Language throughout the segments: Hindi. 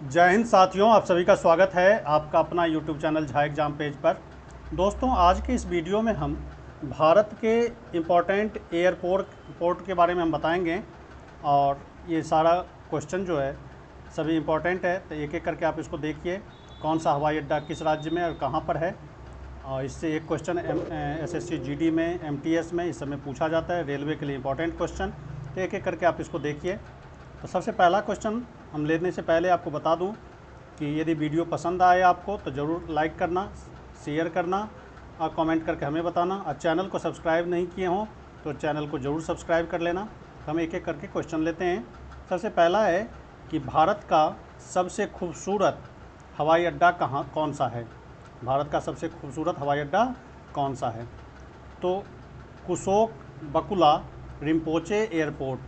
जय हिंद साथियों, आप सभी का स्वागत है आपका अपना YouTube channel Jha exam page पर। दोस्तों, आज के इस वीडियो में हम भारत के इम्पोर्टेंट एयरपोर्ट के बारे में हम बताएंगे। और ये सारा क्वेश्चन जो है सभी इम्पोर्टेंट है, तो एक एक करके आप इसको देखिए। कौन सा हवाई अड्डा किस राज्य में और कहाँ पर है। और इससे एक क्वेश्चन SSC GD में, MTS में इस समय पूछा जाता है, रेलवे के लिए इम्पोर्टेंट क्वेश्चन। तो एक एक करके आप इसको देखिए। तो सबसे पहला क्वेश्चन हम लेने से पहले आपको बता दूं कि यदि वीडियो पसंद आए आपको तो ज़रूर लाइक करना, शेयर करना और कमेंट करके हमें बताना। और चैनल को सब्सक्राइब नहीं किए हों तो चैनल को ज़रूर सब्सक्राइब कर लेना। तो हम एक एक करके क्वेश्चन लेते हैं। सबसे पहला है कि भारत का सबसे खूबसूरत हवाई अड्डा कौन सा है। भारत का सबसे खूबसूरत हवाई अड्डा कौन सा है? तो कुशोक बकुला रिम्पोचे एयरपोर्ट,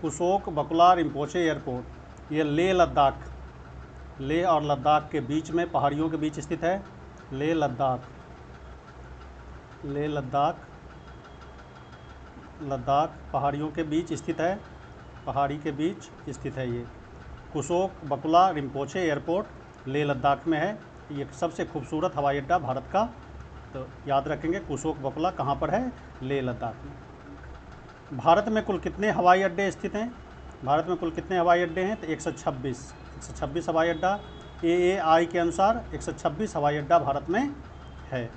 कुशोक बकुला रिम्पोचे एयरपोर्ट, ये लेह और लद्दाख के बीच में, पहाड़ियों के बीच स्थित है। लेह लद्दाख पहाड़ियों के बीच स्थित है, पहाड़ी के बीच स्थित है ये कुशोक बकुला रिम्पोचे एयरपोर्ट, लेह लद्दाख में है। ये सबसे खूबसूरत हवाई अड्डा भारत का, तो याद रखेंगे कुशोक बकुला कहाँ पर है? लेह लद्दाख में। भारत में कुल कितने हवाई अड्डे स्थित हैं? भारत में कुल कितने हवाई अड्डे हैं? तो 126 हवाई अड्डा। AAI के अनुसार 126 हवाई अड्डा भारत में है।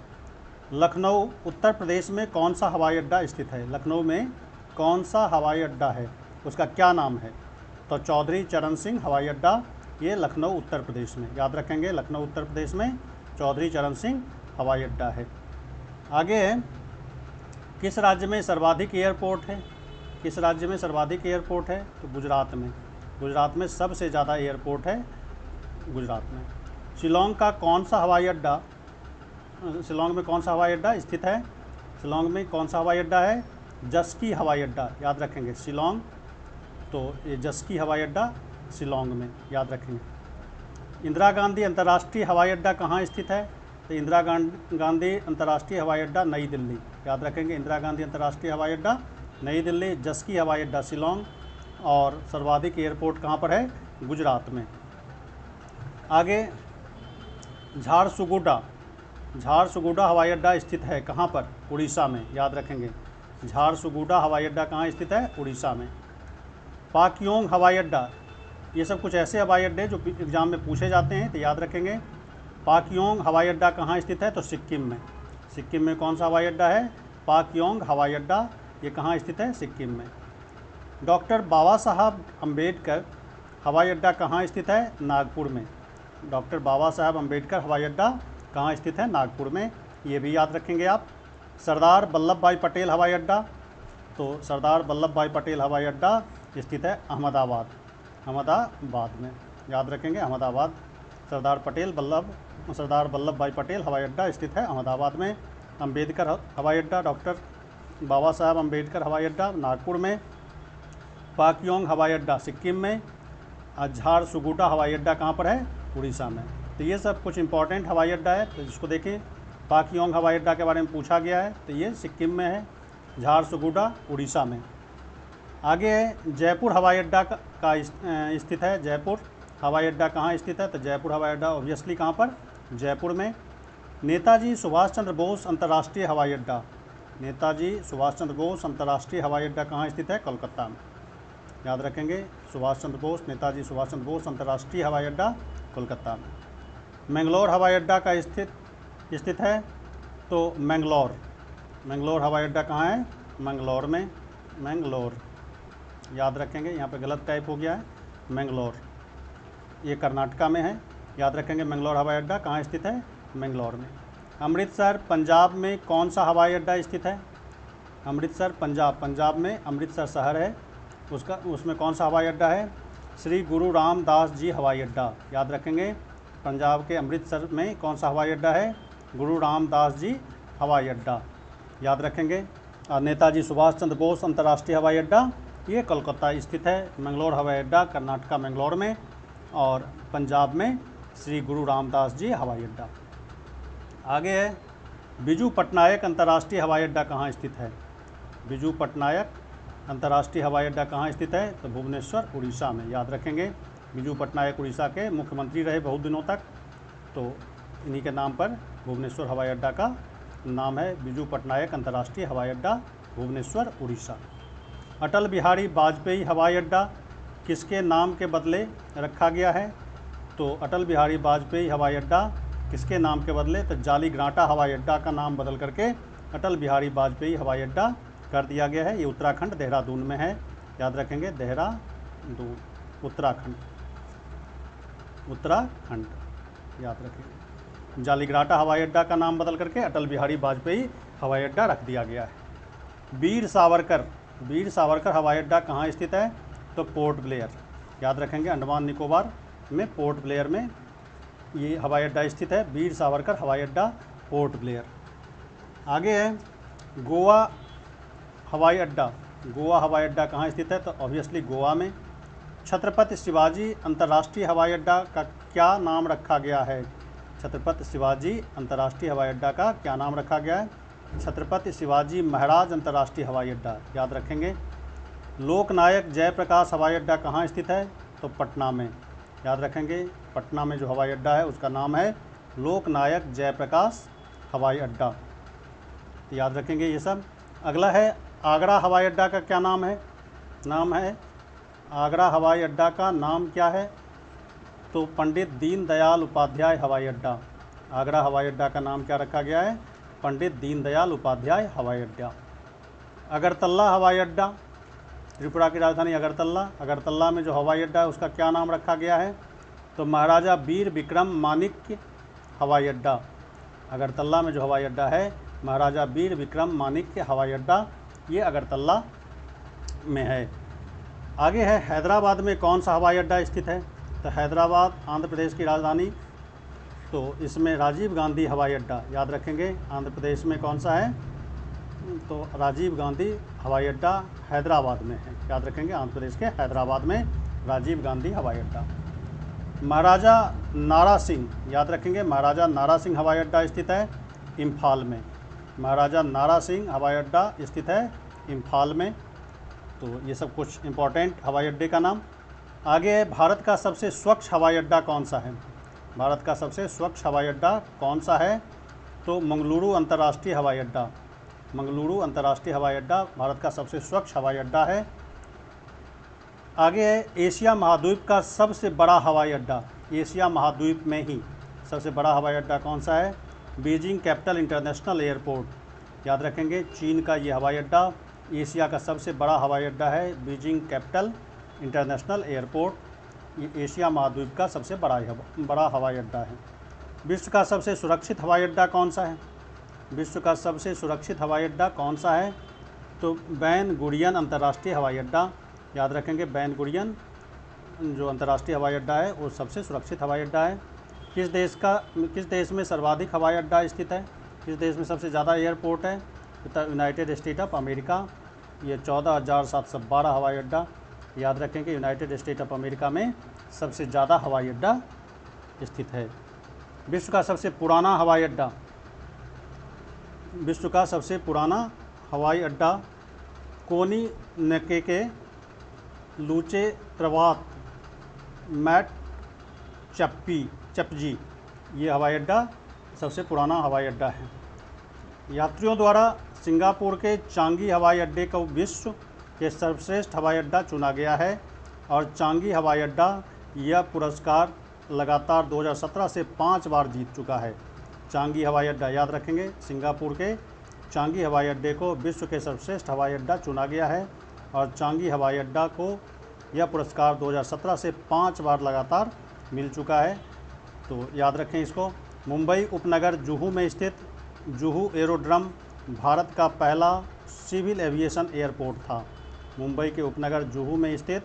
लखनऊ उत्तर प्रदेश में कौन सा हवाई अड्डा स्थित है? लखनऊ में कौन सा हवाई अड्डा है, उसका क्या नाम है? तो चौधरी चरण सिंह हवाई अड्डा, ये लखनऊ उत्तर प्रदेश में, याद रखेंगे लखनऊ उत्तर प्रदेश में चौधरी चरण सिंह हवाई अड्डा है। आगे है, किस राज्य में सर्वाधिक एयरपोर्ट है? किस राज्य में सर्वाधिक एयरपोर्ट है? तो गुजरात में। गुजरात में सबसे ज़्यादा एयरपोर्ट है, गुजरात में। शिलोंग का कौन सा हवाई अड्डा, शिलोंग में कौन सा हवाई अड्डा स्थित है? शिलोंग में कौन सा हवाई अड्डा है? जस्की हवाई अड्डा, याद रखेंगे शिलोंग, तो ये जस्की हवाई अड्डा शिलोंग में, याद रखेंगे। इंदिरा गांधी अंतर्राष्ट्रीय हवाई अड्डा कहाँ स्थित है? तो इंदिरा गांधी अंतर्राष्ट्रीय हवाई अड्डा नई दिल्ली, याद रखेंगे इंदिरा गांधी अंतर्राष्ट्रीय हवाई अड्डा नई दिल्ली। जस्की हवाई अड्डा शिलोंग। और सर्वाधिक एयरपोर्ट कहाँ पर है? गुजरात में। आगे, झारसुगुडा हवाई अड्डा स्थित है कहाँ पर? उड़ीसा में, याद रखेंगे झारसुगुडा हवाई अड्डा कहाँ स्थित है? उड़ीसा में। पाक्योंग हवाई अड्डा, ये सब कुछ ऐसे हवाई अड्डे जो एग्ज़ाम में पूछे जाते हैं, तो याद रखेंगे। पाक्योंग हवाई अड्डा कहाँ स्थित है? तो सिक्किम में। सिक्किम में कौन सा हवाई अड्डा है? पाक्योंग हवाई अड्डा, ये कहाँ स्थित है? सिक्किम में। डॉक्टर बाबा साहब अम्बेडकर हवाई अड्डा कहाँ स्थित है? नागपुर में। डॉक्टर बाबा साहब अम्बेडकर हवाई अड्डा कहाँ स्थित है? नागपुर में, ये भी याद रखेंगे आप। सरदार वल्लभ भाई पटेल हवाई अड्डा, तो सरदार वल्लभ भाई पटेल हवाई अड्डा स्थित है अहमदाबाद में, याद रखेंगे अहमदाबाद। सरदार वल्लभ भाई पटेल हवाई अड्डा स्थित है अहमदाबाद में। अम्बेडकर हवाई अड्डा, डॉक्टर बाबा साहब अम्बेडकर हवाई अड्डा नागपुर में। पाक्योंग हवाई अड्डा सिक्किम में। और झारसुगुडा हवाई अड्डा कहाँ पर है? उड़ीसा में। तो ये सब कुछ इंपॉर्टेंट हवाई अड्डा है, तो इसको देखें। पाक्योंग हवाई अड्डा के बारे में पूछा गया है, तो ये सिक्किम में है, झारसुगुडा उड़ीसा में। आगे है, जयपुर हवाई अड्डा का स्थित है। जयपुर हवाई अड्डा कहाँ स्थित है? तो जयपुर हवाई अड्डा ऑब्वियसली कहाँ पर? जयपुर में। नेताजी सुभाष चंद्र बोस अंतर्राष्ट्रीय हवाई अड्डा, नेताजी सुभाष चंद्र बोस अंतर्राष्ट्रीय हवाई अड्डा कहाँ स्थित है? कोलकाता में, याद रखेंगे नेताजी सुभाष चंद्र बोस अंतर्राष्ट्रीय हवाई अड्डा कोलकाता में। मैंगलोर हवाई अड्डा का स्थित है, तो मैंगलोर हवाई अड्डा कहाँ है? मैंगलोर में, मैंगलोर, याद रखेंगे। यहाँ पे गलत टाइप हो गया है, मैंगलोर, ये कर्नाटका में है, याद रखेंगे। मैंगलोर हवाई अड्डा कहाँ स्थित है? मैंगलोर में। अमृतसर पंजाब में कौन सा हवाई अड्डा स्थित है? अमृतसर पंजाब में अमृतसर शहर है, उसमें कौन सा हवाई अड्डा है? श्री गुरु रामदास जी हवाई अड्डा, याद रखेंगे। पंजाब के अमृतसर में कौन सा हवाई अड्डा है? गुरु रामदास जी हवाई अड्डा, याद रखेंगे। और नेताजी सुभाष चंद्र बोस अंतर्राष्ट्रीय हवाई अड्डा, ये कोलकाता स्थित है। मैंगलोर हवाई अड्डा कर्नाटका मैंगलोर में, और पंजाब में श्री गुरु रामदास जी हवाई अड्डा। आगे है, बिजू पटनायक अंतर्राष्ट्रीय हवाई अड्डा कहाँ स्थित है? बिजू पटनायक अंतर्राष्ट्रीय हवाई अड्डा कहाँ स्थित है? तो भुवनेश्वर उड़ीसा में, याद रखेंगे बिजू पटनायक उड़ीसा के मुख्यमंत्री रहे बहुत दिनों तक, तो इन्हीं के नाम पर भुवनेश्वर हवाई अड्डा का नाम है बिजू पटनायक अंतर्राष्ट्रीय हवाई अड्डा, भुवनेश्वर, उड़ीसा। अटल बिहारी वाजपेयी हवाई अड्डा किसके नाम के बदले रखा गया है? तो अटल बिहारी वाजपेयी हवाई अड्डा किसके नाम के बदले? तो जालीग्रांटा हवाई अड्डा का नाम बदल करके अटल बिहारी वाजपेयी हवाई अड्डा कर दिया गया है। ये उत्तराखंड देहरादून में है, याद रखेंगे, देहरादून, उत्तराखंड, उत्तराखंड, याद रखेंगे। जालीग्रांटा हवाई अड्डा का नाम बदल करके अटल बिहारी वाजपेयी हवाई अड्डा रख दिया गया है। वीर सावरकर हवाई अड्डा कहाँ स्थित है? तो पोर्ट ब्लेयर, याद रखेंगे, अंडमान निकोबार में पोर्ट ब्लेयर में ये हवाई अड्डा स्थित है। वीर सावरकर हवाई अड्डा, पोर्ट ब्लेयर। आगे है गोवा हवाई अड्डा। गोवा हवाई अड्डा कहाँ स्थित है? तो ऑब्वियसली गोवा में। छत्रपति शिवाजी अंतर्राष्ट्रीय हवाई अड्डा का क्या नाम रखा गया है? छत्रपति शिवाजी अंतर्राष्ट्रीय हवाई अड्डा का क्या नाम रखा गया है? छत्रपति शिवाजी महाराज अंतर्राष्ट्रीय हवाई अड्डा, याद रखेंगे। लोकनायक जयप्रकाश हवाई अड्डा कहाँ स्थित है? तो पटना में, याद रखेंगे। पटना में जो हवाई अड्डा है उसका नाम है लोकनायक जयप्रकाश हवाई अड्डा, याद रखेंगे ये सब। अगला है आगरा हवाई अड्डा का क्या नाम है? आगरा हवाई अड्डा का नाम क्या है? तो पंडित दीनदयाल उपाध्याय हवाई अड्डा। आगरा हवाई अड्डा का नाम क्या रखा गया है? पंडित दीनदयाल उपाध्याय हवाई अड्डा। अगरतला हवाई अड्डा, त्रिपुरा की राजधानी अगरतला में जो हवाई अड्डा है उसका क्या नाम रखा गया है? तो महाराजा वीर विक्रम मानिक्य हवाई अड्डा। अगरतला में जो हवाई अड्डा है महाराजा वीर विक्रम मानिक्य हवाई अड्डा, ये अगरतला में है। आगे है हैदराबाद में कौन सा हवाई अड्डा स्थित है? तो हैदराबाद आंध्र प्रदेश की राजधानी, तो इसमें राजीव गांधी हवाई अड्डा, याद रखेंगे। आंध्र प्रदेश में कौन सा है? तो राजीव गांधी हवाई अड्डा हैदराबाद में है, याद रखेंगे। आंध्र प्रदेश के हैदराबाद में राजीव गांधी हवाई अड्डा। महाराजा नारा सिंह, याद रखेंगे, महाराजा नारा सिंह हवाई अड्डा स्थित है इम्फाल में। महाराजा नारा सिंह हवाई अड्डा स्थित है इम्फाल में। तो ये सब कुछ इम्पोर्टेंट हवाई अड्डे का नाम। आगे है भारत का सबसे स्वच्छ हवाई अड्डा कौन सा है? भारत का सबसे स्वच्छ हवाई अड्डा कौन सा है? तो मंगलुरु अंतर्राष्ट्रीय हवाई अड्डा। मंगलुरु अंतर्राष्ट्रीय हवाई अड्डा भारत का सबसे स्वच्छ हवाई अड्डा है। आगे है एशिया महाद्वीप का सबसे बड़ा हवाई अड्डा। एशिया महाद्वीप में ही सबसे बड़ा हवाई अड्डा कौन सा है? बीजिंग कैपिटल इंटरनेशनल एयरपोर्ट, याद रखेंगे। चीन का ये हवाई अड्डा एशिया का सबसे बड़ा हवाई अड्डा है, बीजिंग कैपिटल इंटरनेशनल एयरपोर्ट। ये एशिया महाद्वीप का सबसे बड़ा हवाई अड्डा है। विश्व का सबसे सुरक्षित हवाई अड्डा कौन सा है? विश्व का सबसे सुरक्षित हवाई अड्डा कौन सा है? तो बेन गुरियन अंतर्राष्ट्रीय हवाई अड्डा, याद रखेंगे। बेन गुरियन जो अंतर्राष्ट्रीय हवाई अड्डा है वो सबसे सुरक्षित हवाई अड्डा है। किस देश में सर्वाधिक हवाई अड्डा स्थित है? किस देश में सबसे ज़्यादा एयरपोर्ट है? तो यूनाइटेड स्टेट ऑफ अमेरिका, ये 14,712 हवाई अड्डा, याद रखेंगे। यूनाइटेड स्टेट ऑफ अमेरिका में सबसे ज़्यादा हवाई अड्डा स्थित है। विश्व का सबसे पुराना हवाई अड्डा, विश्व का सबसे पुराना हवाई अड्डा कोनी नके लूचे त्रवात मैट चपजी, ये हवाई अड्डा सबसे पुराना हवाई अड्डा है। यात्रियों द्वारा सिंगापुर के चांगी हवाई अड्डे को विश्व के सर्वश्रेष्ठ हवाई अड्डा चुना गया है और चांगी हवाई अड्डा यह पुरस्कार लगातार 2017 से 5 बार जीत चुका है। चांगी हवाई अड्डा, याद रखेंगे, सिंगापुर के चांगी हवाई अड्डे को विश्व के सर्वश्रेष्ठ हवाई अड्डा चुना गया है और चांगी हवाई अड्डा को यह पुरस्कार 2017 से 5 बार लगातार मिल चुका है। तो याद रखें इसको। मुंबई उपनगर जुहू में स्थित जुहू एरोड्रम भारत का पहला सिविल एविएशन एयरपोर्ट था। मुंबई के उपनगर जुहू में स्थित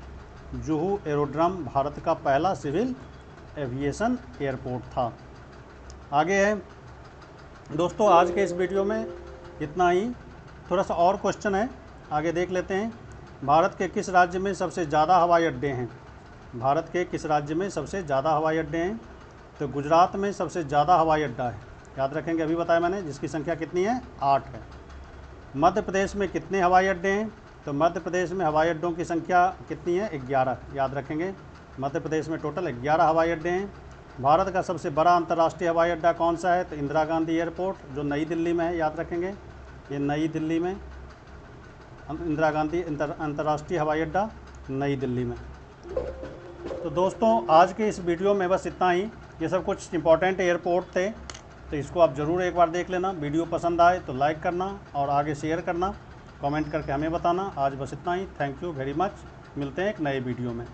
जुहू एरोड्रम भारत का पहला सिविल एविएशन एयरपोर्ट था। आगे है दोस्तों, आज के इस वीडियो में इतना ही। थोड़ा सा और क्वेश्चन है, आगे देख लेते हैं। भारत के किस राज्य में सबसे ज़्यादा हवाई अड्डे हैं? भारत के किस राज्य में सबसे ज़्यादा हवाई अड्डे हैं? तो गुजरात में सबसे ज़्यादा हवाई अड्डा है, याद रखेंगे, अभी बताया मैंने, जिसकी संख्या कितनी है? 8 है। मध्य प्रदेश में कितने हवाई अड्डे हैं? तो मध्य प्रदेश में हवाई अड्डों की संख्या कितनी है? 11, याद रखेंगे। मध्य प्रदेश में टोटल 11 हवाई अड्डे हैं। भारत का सबसे बड़ा अंतर्राष्ट्रीय हवाई अड्डा कौन सा है? तो इंदिरा गांधी एयरपोर्ट, जो नई दिल्ली में है, याद रखेंगे, ये नई दिल्ली में इंदिरा गांधी अंतर्राष्ट्रीय हवाई अड्डा नई दिल्ली में। तो दोस्तों आज के इस वीडियो में बस इतना ही। ये सब कुछ इंपॉर्टेंट एयरपोर्ट थे, तो इसको आप ज़रूर एक बार देख लेना। वीडियो पसंद आए तो लाइक करना और आगे शेयर करना, कमेंट करके हमें बताना। आज बस इतना ही। Thank you very much. मिलते हैं एक नए वीडियो में।